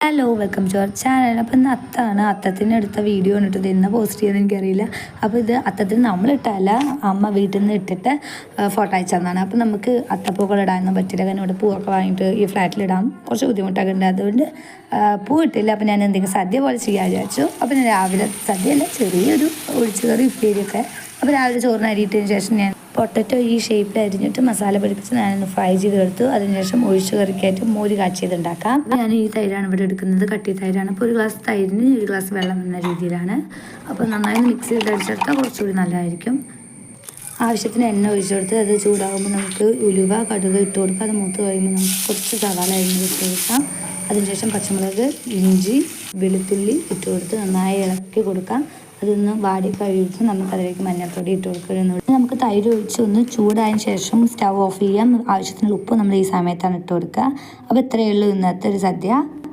Hello welcome to our channel. അപ്പോൾ ഇന്ന് അത്താണ് അത്തത്തിന് എടുത്ത വീഡിയോ കണ്ടിട്ട് ഇന്ന് പോസ്റ്റ് ചെയ്യുന്നത് എനിക്കറിയില്ല. അപ്പോൾ ഇത് അത്തത്തിന് നമ്മളിട്ടല്ല, അമ്മ വീട്ടിൽ നിന്ന് ഇട്ടിട്ട് ഫോട്ടോ അയച്ചു തന്നതാണ്. അപ്പോൾ നമുക്ക് അത്തപ്പൂക്കൾ ഇടാനൊന്നും പറ്റില്ല, കാരണം ഇവിടെ പൂവൊക്കെ വാങ്ങിയിട്ട് ഈ ഫ്ലാറ്റിലിടാൻ കുറച്ച് ബുദ്ധിമുട്ടൊക്കെ ഉണ്ട്. അതുകൊണ്ട് പൂ ഇട്ടില്ല. അപ്പോൾ ഞാൻ എന്തെങ്കിലും സദ്യ പോലെ ചെയ്യാൻ വിചാരിച്ചു. അപ്പോൾ ഞാൻ രാവിലെ സദ്യയല്ല, ചെറിയൊരു ഒഴിച്ചുകറി ഉപ്പേരിയൊക്കെ. അപ്പോൾ രാവിലെ ചോറിന് അരിയിട്ടതിന് ശേഷം ഞാൻ പൊട്ടറ്റോ ഈ ഷേപ്പിൽ അരിഞ്ഞിട്ട് മസാല പിടിപ്പിച്ച് ഞാനൊന്ന് ഫ്രൈ ചെയ്തെടുത്തു. അതിനുശേഷം ഒഴിച്ചു കറിക്കായിട്ട് മോര് കാച്ചിയത് ഉണ്ടാക്കാം. ഞാൻ ഈ തൈരാണ് ഇവിടെ എടുക്കുന്നത്, കട്ടി തൈരാണ്. അപ്പോൾ ഒരു ഗ്ലാസ് തൈരിന് ഒരു ഗ്ലാസ് വെള്ളം എന്ന രീതിയിലാണ്. അപ്പോൾ നന്നായി മിക്സ് ചെയ്ത് അടിച്ചെടുത്താൽ കുറച്ചുകൂടി നല്ലതായിരിക്കും. ആവശ്യത്തിന് എണ്ണ ഒഴിച്ചെടുത്ത് അത് ചൂടാകുമ്പോൾ നമുക്ക് ഉലുവ കടുക് ഇട്ട് കൊടുക്കാം. അത് മൂത്ത് കഴിയുമ്പോൾ നമുക്ക് കുറച്ച് സവാള അരിഞ്ഞ് ഇട്ട് കൊടുക്കാം. അതിനുശേഷം പച്ചമുളക്, ഇഞ്ചി, വെളുത്തുള്ളി ഇട്ട് കൊടുത്ത് നന്നായി ഇളക്കി കൊടുക്കാം. അതൊന്ന് വാടി കഴിയുമ്പോൾ നമുക്ക് അതിലേക്ക് മഞ്ഞൾപ്പൊടി ഇട്ട് കൊടുക്കുക. നമുക്ക് തൈര് ഒഴിച്ച് ഒന്ന് ചൂടായതിന് ശേഷം സ്റ്റവ് ഓഫ് ചെയ്യാം. ആവശ്യത്തിനുള്ള ഉപ്പ് നമ്മൾ ഈ സമയത്താണ് ഇട്ട് കൊടുക്കുക. അപ്പോൾ ഇത്രയേ ഉള്ളൂ ഇന്നത്തെ ഒരു സദ്യ.